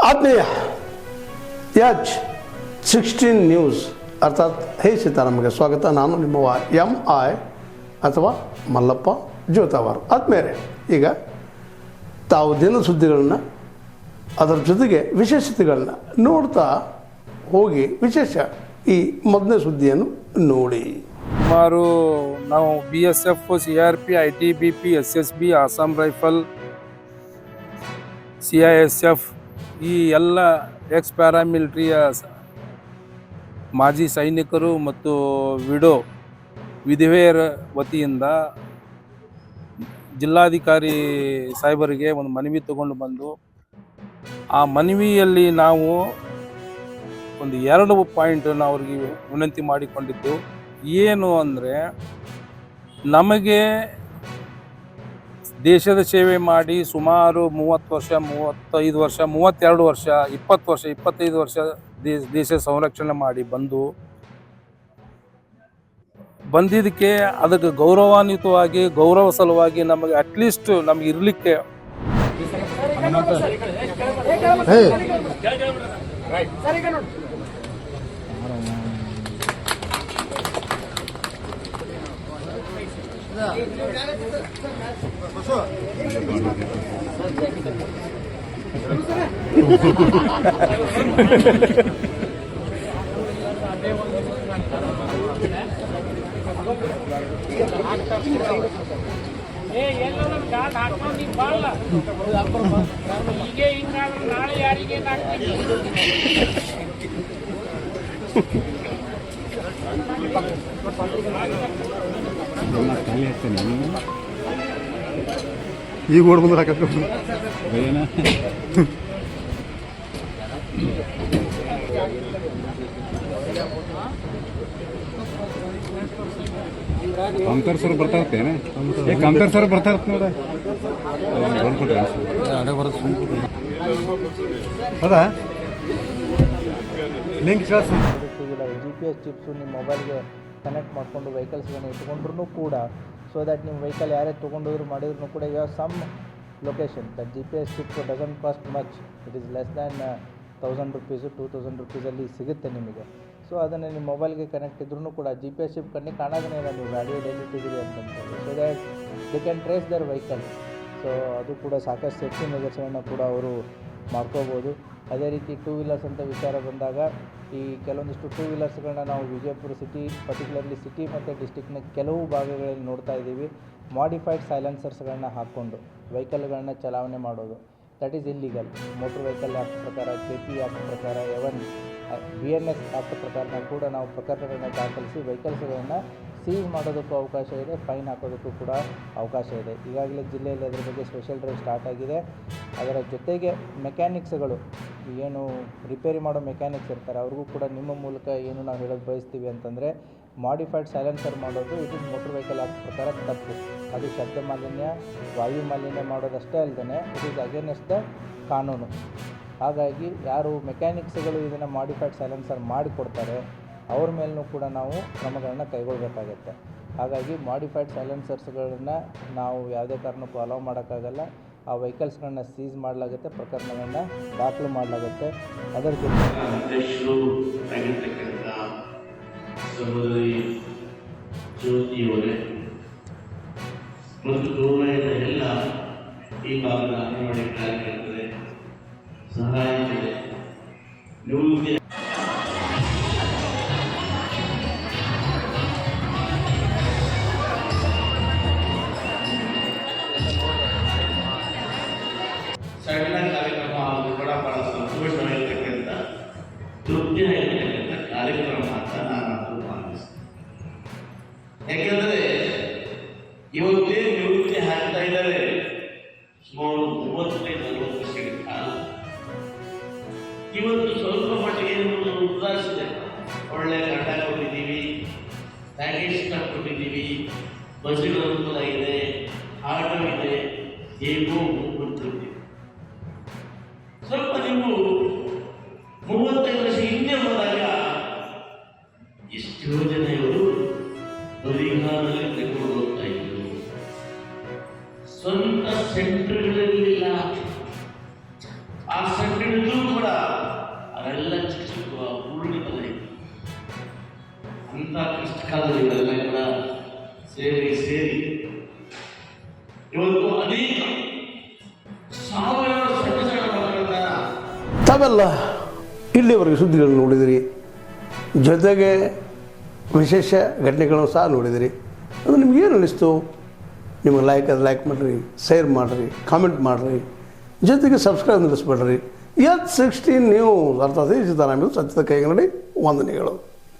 ಆತ್ಮೀಯ H16 news ಅರ್ಥಾತ್ ಹೇ ಸೀತಾರಾಮಗೆ ಸ್ವಾಗತ. ನಾನು ನಿಮ್ಮವ MI ಅಥವಾ ಮಲ್ಲಪ್ಪ ಜೋತಾವಾರ್. ಆದ್ಮೇಲೆ ಈಗ ತಾವು ದಿನ ಸುದ್ದಿಗಳನ್ನ ಅದರ ಜೊತೆಗೆ ವಿಶೇಷತೆಗಳನ್ನ ನೋಡ್ತಾ ಹೋಗಿ ವಿಶೇಷ ಈ ಮೊದಲನೇ ಸುದ್ದಿಯನ್ನು ನೋಡಿ. ಸುಮಾರು ನಾವು BSF, CRP, ITBP, SSB, Assam rifle, CISF ಈ ಎಲ್ಲ ಎಕ್ಸ್ ಪ್ಯಾರಾಮಿಲಿಟ್ರಿಯ ಮಾಜಿ ಸೈನಿಕರು ಮತ್ತು ವಿಧವೆಯರ ವತಿಯಿಂದ ಜಿಲ್ಲಾಧಿಕಾರಿ ಸಾಹೇಬರಿಗೆ ಒಂದು ಮನವಿ ತಗೊಂಡು ಬಂದು ಆ ಮನವಿಯಲ್ಲಿ ನಾವು ಒಂದು 2 ಪಾಯಿಂಟನ್ನು ಅವ್ರಿಗೆ ವಿನಂತಿ ಮಾಡಿಕೊಂಡಿದ್ದು ಏನು ಅಂದರೆ, ನಮಗೆ ದೇಶದ ಸೇವೆ ಮಾಡಿ ಸುಮಾರು 30 ವರ್ಷ, 35 ವರ್ಷ, 32 ವರ್ಷ, 20 ವರ್ಷ, 25 ವರ್ಷ ದೇಶ ಸಂರಕ್ಷಣೆ ಮಾಡಿ ಬಂದಿದ್ದಕ್ಕೆ ಅದಕ್ಕೆ ಗೌರವಾನ್ವಿತವಾಗಿ ಗೌರವ ಸಲುವಾಗಿ ನಮಗೆ ಅಟ್ಲೀಸ್ಟ್ ನಮಗೆ ಇರಲಿಕ್ಕೆ ಈಗ ಓಡ್ ಬಂದ್ರೆ ಹಾಕಿ ಕಾಂತರ್ ಸರ್ ಬರ್ತಾ ಇರ್ತೇನೆ. ಕಾಂತರ್ ಸರ್ ಬರ್ತಾ ಇರ್ತ ನೋಡ ಹೌದಾ ಲಿಂಕ್ GPS ಚಿಪ್ಸು ನಿಮ್ಮ ಮೊಬೈಲ್ಗೆ ಕನೆಕ್ಟ್ ಮಾಡಿಕೊಂಡು ವೆಹಿಕಲ್ಸ್ಗಳನ್ನ ಇಟ್ಕೊಂಡ್ರೂ ಕೂಡ, ಸೊ ದ್ಯಾಟ್ ನಿಮ್ಮ ವೆಹಿಕಲ್ ಯಾರೇ ತೊಗೊಂಡೋದ್ರು ಮಾಡಿದ್ರು ಕೂಡ you have some location that GPS chip doesn't cost much. It is less than 1000 rupees, 2000 rupeesಲ್ಲಿ ಸಿಗುತ್ತೆ ನಿಮಗೆ. ಸೊ ಅದನ್ನು ನಿಮ್ಮ ಮೊಬೈಲ್ಗೆ ಕನೆಕ್ಟ್ ಇದ್ರೂ ಕೂಡ GPS ಚಿಪ್ ಕಣ್ಣಿಗೆ ಕಾಣೋದೇ ಇಲ್ಲ ನೀವು ಗಾಡಿ ಎಲ್ಲಿಟ್ಟಿದ್ದೀರಿ ಅಂತಂತೇಳಿ. So that they can trace their vehicle. So ಅದು ಕೂಡ ಸಾಕಷ್ಟು ಸೇಫ್ಟಿ ಮೆಜರ್ಸ್ಗಳನ್ನು ಕೂಡ ಅವರು ಮಾಡ್ಕೋಬೋದು. ಅದೇ ರೀತಿ 2 ವೀಲರ್ಸ್ ಅಂತ ವಿಚಾರ ಬಂದಾಗ, ಈ ಕೆಲವೊಂದಿಷ್ಟು 2 ವೀಲರ್ಸ್ಗಳನ್ನ ನಾವು ವಿಜಯಪುರ ಸಿಟಿ, ಪರ್ಟಿಕ್ಯುಲರ್ಲಿ ಸಿಟಿ ಮತ್ತು ಡಿಸ್ಟಿಕ್ನ ಕೆಲವು ಭಾಗಗಳಲ್ಲಿ ನೋಡ್ತಾ ಇದ್ದೀವಿ. ಮಾಡಿಫೈಡ್ ಸೈಲೆನ್ಸರ್ಸ್ಗಳನ್ನ ಹಾಕ್ಕೊಂಡು ವೆಹಿಕಲ್ಗಳನ್ನ ಚಲಾವಣೆ ಮಾಡೋದು, that is illegal. Motor vehicle act ಪ್ರಕಾರ, KP ಆ್ಯಕ್ಟ್ ಪ್ರಕಾರ, BNS ಆ್ಯಕ್ಟ್ ಪ್ರಕಾರ ಕೂಡ ನಾವು ಪ್ರಕರಣಗಳನ್ನ ದಾಖಲಿಸಿ ವೆಹಿಕಲ್ಸ್ಗಳನ್ನು ಸೀಸ್ ಮಾಡೋದಕ್ಕೂ ಅವಕಾಶ ಇದೆ, ಫೈನ್ ಹಾಕೋದಕ್ಕೂ ಕೂಡ ಅವಕಾಶ ಇದೆ. ಈಗಾಗಲೇ ಜಿಲ್ಲೆಯಲ್ಲಿ ಅದರ ಬಗ್ಗೆ ಸ್ಪೆಷಲ್ ಡ್ರೈವ್ ಸ್ಟಾರ್ಟ್ ಆಗಿದೆ. ಅದರ ಜೊತೆಗೆ ಮೆಕ್ಯಾನಿಕ್ಸ್ಗಳು, ಏನು ರಿಪೇರಿ ಮಾಡೋ ಮೆಕ್ಯಾನಿಕ್ಸ್ ಇರ್ತಾರೆ, ಅವ್ರಿಗೂ ಕೂಡ ನಿಮ್ಮ ಮೂಲಕ ಏನು ನಾವು ಹೇಳೋದು ಬಯಸ್ತೀವಿ ಅಂತಂದರೆ, ಮಾಡಿಫೈಡ್ ಸೈಲೆನ್ಸರ್ ಮಾಡೋದು it is motor vehicle act ಪ್ರಕಾರ ತಪ್ಪು. ಅದು ಶಬ್ದ ಮಾಲಿನ್ಯ, ವಾಯು ಮಾಲಿನ್ಯ ಮಾಡೋದಷ್ಟೇ ಅಲ್ಲದೆ ಇಟ್ ಈಸ್ ಅಗೇನೆಸ್ಟ್ ದ ಕಾನೂನು. ಹಾಗಾಗಿ ಯಾರು ಮೆಕ್ಯಾನಿಕ್ಸ್ಗಳು ಇದನ್ನು ಮಾಡಿಫೈಡ್ ಸೈಲೆನ್ಸರ್ ಮಾಡಿಕೊಡ್ತಾರೆ ಅವ್ರ ಮೇಲೂ ಕೂಡ ನಾವು ಕ್ರಮಗಳನ್ನ ಕೈಗೊಳ್ಳಬೇಕಾಗತ್ತೆ. ಹಾಗಾಗಿ ಮಾಡಿಫೈಡ್ ಸೈಲೆನ್ಸರ್ಸ್ಗಳನ್ನ ನಾವು ಯಾವುದೇ ಕಾರಣಕ್ಕೂ ಅಲೌ ಮಾಡೋಕ್ಕಾಗಲ್ಲ. ಆ ವೆಹಿಕಲ್ಸ್ಗಳನ್ನ ಸೀಸ್ ಮಾಡಲಾಗುತ್ತೆ, ಪ್ರಕರಣಗಳನ್ನ ದಾಖಲು ಮಾಡಲಾಗುತ್ತೆ. ಅದರ ಸಹೋದರಿ ಜ್ಯೋತಿಯವರೇ ಮತ್ತು ಗೌರವದ ಎಲ್ಲ ಈ ಭಾಗದ ಅಂಗನವಾಡಿ ಕಾರ್ಯಕರ್ತರೆ, ಸಹಾಯಕರೇ, ನಿವೃತ್ತಿ ಸಣ್ಣ ಕಾರ್ಯಕ್ರಮ ಹಾಗೂ ಬಹಳ ಸಂತೋಷವಾಗಿರ್ತಕ್ಕಂಥ, ತೃಪ್ತಿಯಾಗಿರ್ತಕ್ಕಂಥ ಕಾರ್ಯಕ್ರಮ ಅಂತ ನಾನು ಭಾವಿಸ್ತೇನೆ. ಯಾಕೆಂದರೆ ಇವತ್ತೇ ನಿವೃತ್ತಿ ಹಾಕ್ತಾ ಇದ್ದಾರೆ ಸುಮಾರು 35-40 ವರ್ಷಗಳ ಕಾಲ. ಇವತ್ತು ಸ್ವಲ್ಪ ಮಟ್ಟಿಗೆ ಉದಾಹರಿಸಿದೆ. ಒಳ್ಳೆ ಗಂಡ ಕೊಟ್ಟಿದ್ದೀವಿ, ಪ್ಯಾಕೇಜ್ ಕೊಟ್ಟಿದ್ದೀವಿ, ಬಸ್ಸುಗಳು ಅನುಕೂಲ ಇದೆ, ಆಟೋ ಇದೆ, ಹೇಗೋ ಹೋಗ್ಬಿಟ್ಟಿದ್ದೀವಿ. ಸ್ವಲ್ಪ ನೀವು 35 ವರ್ಷ ಹಿಂದೆ ಹೋದಾಗ ಎಷ್ಟೋ ಜನ ಇವರು ಪರಿಹಾರದಲ್ಲಿ ತೆಗೆದುಕೊಂಡು ಹೋಗ್ತಾ ಇದ್ರು. ಸ್ವಂತ ಸೆಂಟರ್ಗಳಿರಲಿಲ್ಲ. ಆ ಸೆಂಟರ್ಗಳು ಕೂಡ ಪೂರ್ಣಿತವಾಯಿತು. ಅಂಥ ಕಷ್ಟಕಾಲದಲ್ಲಿ ಇವೆಲ್ಲ ಕೂಡ ಸೇರಿ ಇವತ್ತು ಅನೇಕ ಸಾವಿರಾರು ಸಣ್ಣ ಸಣ್ಣ ಮಕ್ಕಳನ್ನ ತಾವೆಲ್ಲ ಇಲ್ಲಿವರೆಗೆ ಸುದ್ದಿಗಳನ್ನು ನೋಡಿದಿರಿ, ಜೊತೆಗೆ ವಿಶೇಷ ಘಟನೆಗಳನ್ನು ಸಹ ನೋಡಿದಿರಿ. ಅದು ನಿಮಗೇನು ಅನ್ನಿಸ್ತು? ನಿಮಗೆ ಲೈಕ್ ಮಾಡಿರಿ, ಶೇರ್ ಮಾಡಿರಿ, ಕಾಮೆಂಟ್ ಮಾಡಿರಿ, ಜೊತೆಗೆ ಸಬ್ಸ್ಕ್ರೈಬ್ ನಿಲ್ಲಿಸ್ಬೇಡ್ರಿ. H16 ನ್ಯೂಸ್ ಅರ್ಥಾತ್ ಸೀತಾರಾಮ್ ಸತ್ಯದ ಕೈಗನ್ನಡಿ ವಂದನೆಗಳು.